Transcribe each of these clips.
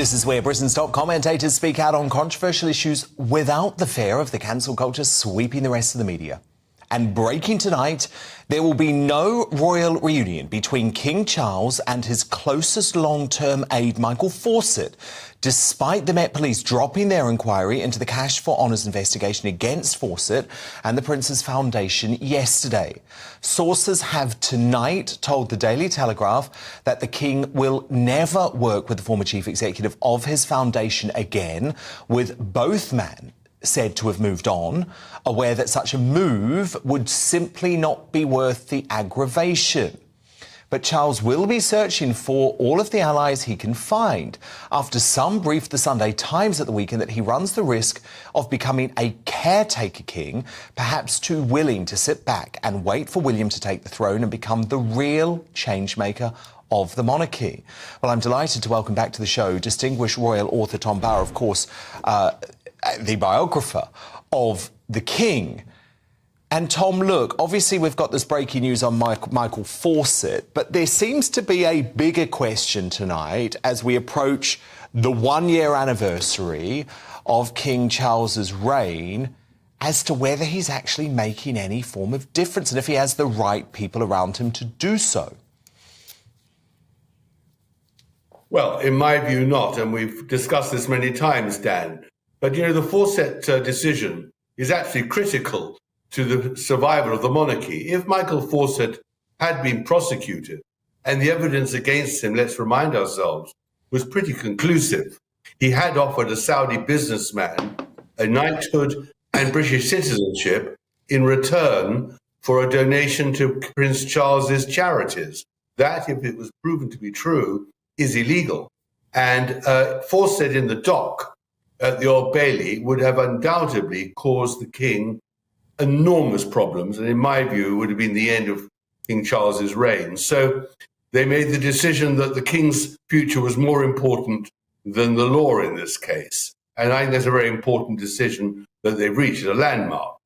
This is where Britain's top commentators speak out on controversial issues without the fear of the cancel culture sweeping the rest of the media. And breaking tonight, there will be no royal reunion between King Charles and his closest long-term aide, Michael Fawcett, despite the Met Police dropping their inquiry into the Cash for Honours investigation against Fawcett and the Prince's Foundation yesterday. Sources have tonight told the Daily Telegraph that the King will never work with the former chief executive of his foundation again, with both men said to have moved on, aware that such a move would simply not be worth the aggravation. But Charles will be searching for all of the allies he can find, after some briefed the Sunday Times at the weekend that he runs the risk of becoming a caretaker king, perhaps too willing to sit back and wait for William to take the throne and become the real changemaker of the monarchy. Well, I'm delighted to welcome back to the show distinguished royal author Tom Bower, of course, the biographer of the King. And Tom, look, obviously we've got this breaking news on Michael Fawcett, but there seems to be a bigger question tonight as we approach the one-year anniversary of King Charles's reign as to whether he's actually making any form of difference and if he has the right people around him to do so. Well, in my view, not, and we've discussed this many times, Dan. But, you know, the Fawcett decision is actually critical to the survival of the monarchy. If Michael Fawcett had been prosecuted and the evidence against him, let's remind ourselves, was pretty conclusive. He had offered a Saudi businessman a knighthood and British citizenship in return for a donation to Prince Charles's charities. That, if it was proven to be true, is illegal. And Fawcett in the dock at the Old Bailey would have undoubtedly caused the king enormous problems, and in my view would have been the end of King Charles's reign. So they made the decision that the king's future was more important than the law in this case. And I think that's a very important decision that they've reached, a landmark.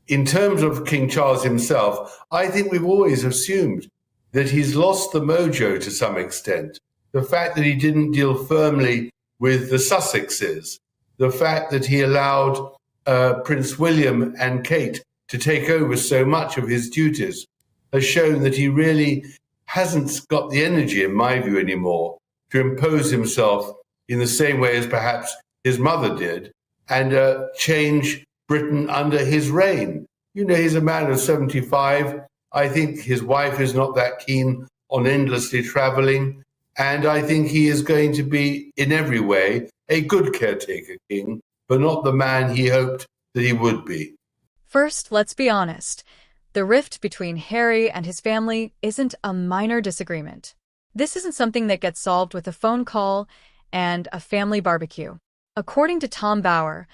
In terms of King Charles himself, I think we've always assumed that he's lost the mojo to some extent. The fact that he didn't deal firmly with the Sussexes, the fact that he allowed Prince William and Kate to take over so much of his duties has shown that he really hasn't got the energy, in my view, anymore to impose himself in the same way as perhaps his mother did and change Britain under his reign. You know, he's a man of 75. I think his wife is not that keen on endlessly travelling. And I think he is going to be, in every way, a good caretaker king, but not the man he hoped that he would be. First, let's be honest. The rift between Harry and his family isn't a minor disagreement. This isn't something that gets solved with a phone call and a family barbecue. According to Tom Bower,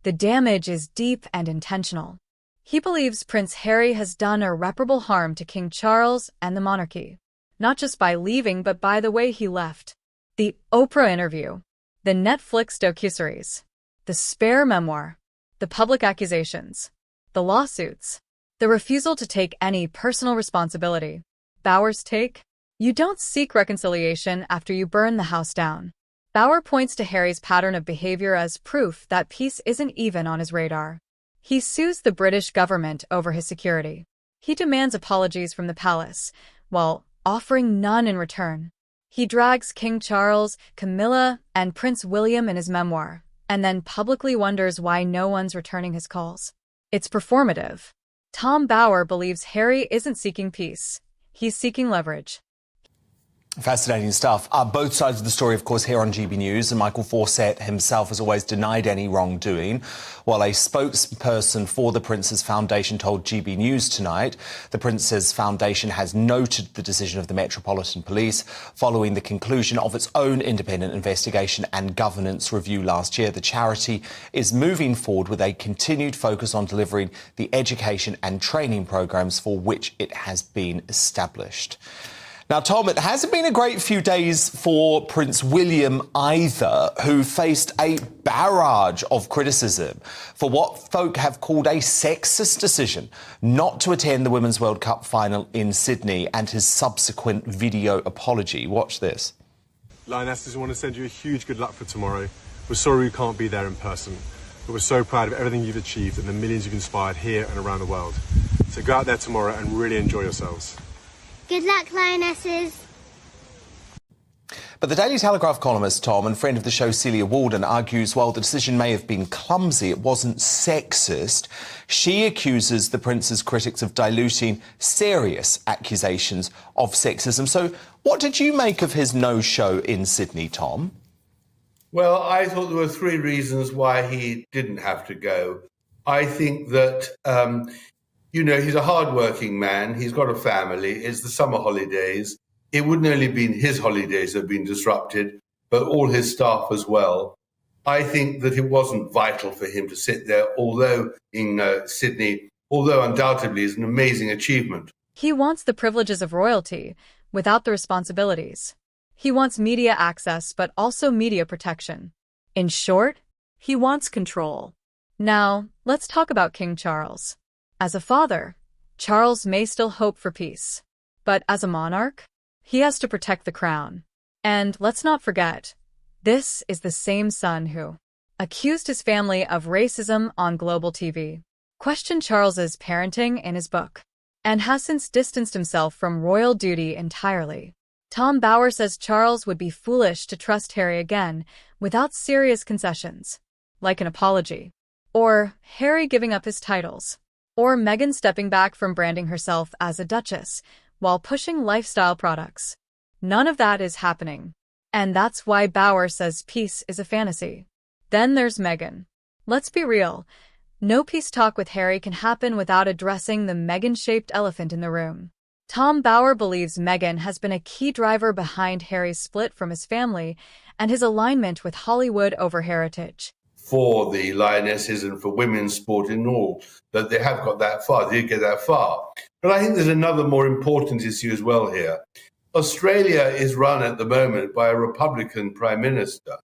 the damage is deep and intentional. He believes Prince Harry has done irreparable harm to King Charles and the monarchy, not just by leaving, but by the way he left. The Oprah interview, the Netflix docuseries, the Spare memoir, the public accusations, the lawsuits, the refusal to take any personal responsibility. Bower's take? You don't seek reconciliation after you burn the house down. Bower points to Harry's pattern of behavior as proof that peace isn't even on his radar. He sues the British government over his security. He demands apologies from the palace, while offering none in return. He drags King Charles, Camilla, and Prince William in his memoir, and then publicly wonders why no one's returning his calls. It's performative. Tom Bower believes Harry isn't seeking peace. He's seeking leverage. Fascinating stuff. Both sides of the story, of course, here on GB News, and Michael Fawcett himself has always denied any wrongdoing, while a spokesperson for the Prince's Foundation told GB News tonight the Prince's Foundation has noted the decision of the Metropolitan Police following the conclusion of its own independent investigation and governance review last year. The charity is moving forward with a continued focus on delivering the education and training programs for which it has been established. Now, Tom, it hasn't been a great few days for Prince William either, who faced a barrage of criticism for what folk have called a sexist decision not to attend the Women's World Cup final in Sydney and his subsequent video apology. Watch this. Lionesses, we want to send you a huge good luck for tomorrow. We're sorry we can't be there in person, but we're so proud of everything you've achieved and the millions you've inspired here and around the world. So go out there tomorrow and really enjoy yourselves. Good luck, Lionesses. But the Daily Telegraph columnist, Tom, and friend of the show, Celia Walden, argues while the decision may have been clumsy, it wasn't sexist. She accuses the Prince's critics of diluting serious accusations of sexism. So what did you make of his no-show in Sydney, Tom? Well, I thought there were three reasons why he didn't have to go. I think that, he's a hard-working man. He's got a family. It's the summer holidays. It wouldn't only been his holidays that have been disrupted, but all his staff as well. I think that it wasn't vital for him to sit there, although in Sydney, although undoubtedly is an amazing achievement. He wants the privileges of royalty without the responsibilities. He wants media access, but also media protection. In short, he wants control. Now, let's talk about King Charles. As a father, Charles may still hope for peace. But as a monarch, he has to protect the crown. And let's not forget, this is the same son who accused his family of racism on global TV, questioned Charles's parenting in his book, and has since distanced himself from royal duty entirely. Tom Bauer says Charles would be foolish to trust Harry again without serious concessions, like an apology, or Harry giving up his titles, or Meghan stepping back from branding herself as a duchess while pushing lifestyle products. None of that is happening. And that's why Bauer says peace is a fantasy. Then there's Meghan. Let's be real. No peace talk with Harry can happen without addressing the Meghan-shaped elephant in the room. Tom Bauer believes Meghan has been a key driver behind Harry's split from his family and his alignment with Hollywood over heritage. For the Lionesses and for women's sport in all, that they have got that far, they did get that far. But I think there's another more important issue as well here. Australia is run at the moment by a Republican Prime Minister.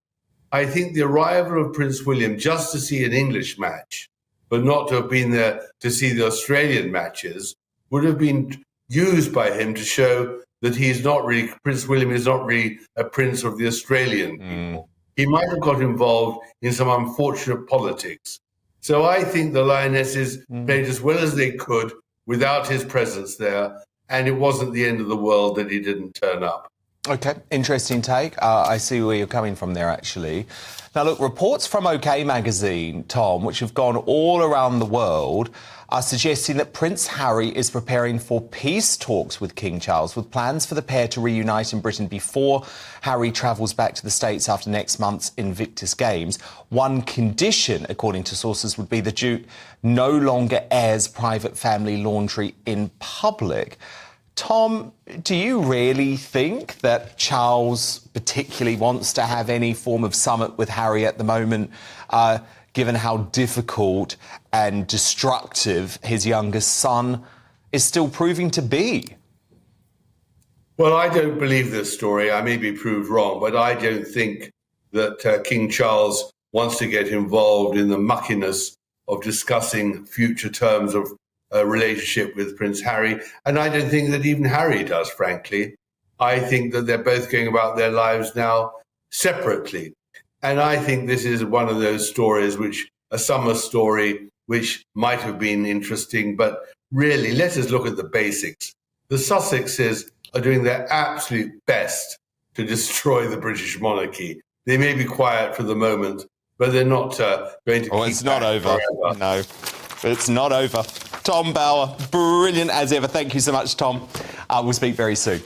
I think the arrival of Prince William just to see an English match, but not to have been there to see the Australian matches, would have been used by him to show that Prince William is not really a prince of the Australian people. He might have got involved in some unfortunate politics. So I think the Lionesses played as well as they could without his presence there, and it wasn't the end of the world that he didn't turn up. OK, interesting take. I see where you're coming from there, actually. Now, look, reports from OK magazine, Tom, which have gone all around the world, are suggesting that Prince Harry is preparing for peace talks with King Charles, with plans for the pair to reunite in Britain before Harry travels back to the States after next month's Invictus Games. One condition, according to sources, would be the Duke no longer airs private family laundry in public. Tom, do you really think that Charles particularly wants to have any form of summit with Harry at the moment, given how difficult and destructive his youngest son is still proving to be? Well, I don't believe this story. I may be proved wrong, but I don't think that King Charles wants to get involved in the muckiness of discussing future terms of a relationship with Prince Harry. And I don't think that even Harry does, frankly. I think that they're both going about their lives now separately. And I think this is one of those stories a summer story, which might have been interesting, but really, let us look at the basics. The Sussexes are doing their absolute best to destroy the British monarchy. They may be quiet for the moment, but they're not going to keep it's not over. Forever. No, it's not over. Tom Bauer, brilliant as ever. Thank you so much, Tom. We'll speak very soon.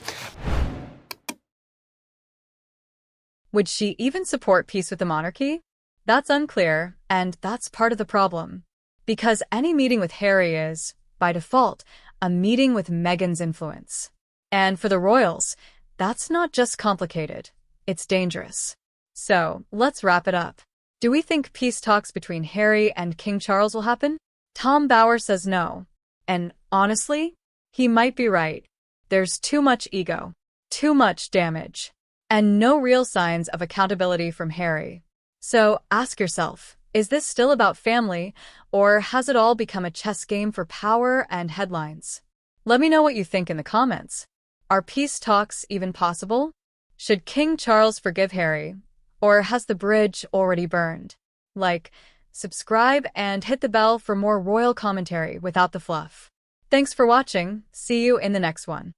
Would she even support peace with the monarchy? That's unclear, and that's part of the problem. Because any meeting with Harry is, by default, a meeting with Meghan's influence. And for the royals, that's not just complicated, it's dangerous. So, let's wrap it up. Do we think peace talks between Harry and King Charles will happen? Tom Bauer says no. And honestly, he might be right. There's too much ego, too much damage, and no real signs of accountability from Harry. So ask yourself, is this still about family, or has it all become a chess game for power and headlines? Let me know what you think in the comments. Are peace talks even possible? Should King Charles forgive Harry? Or has the bridge already burned? Like, subscribe, and hit the bell for more royal commentary without the fluff. Thanks for watching. See you in the next one.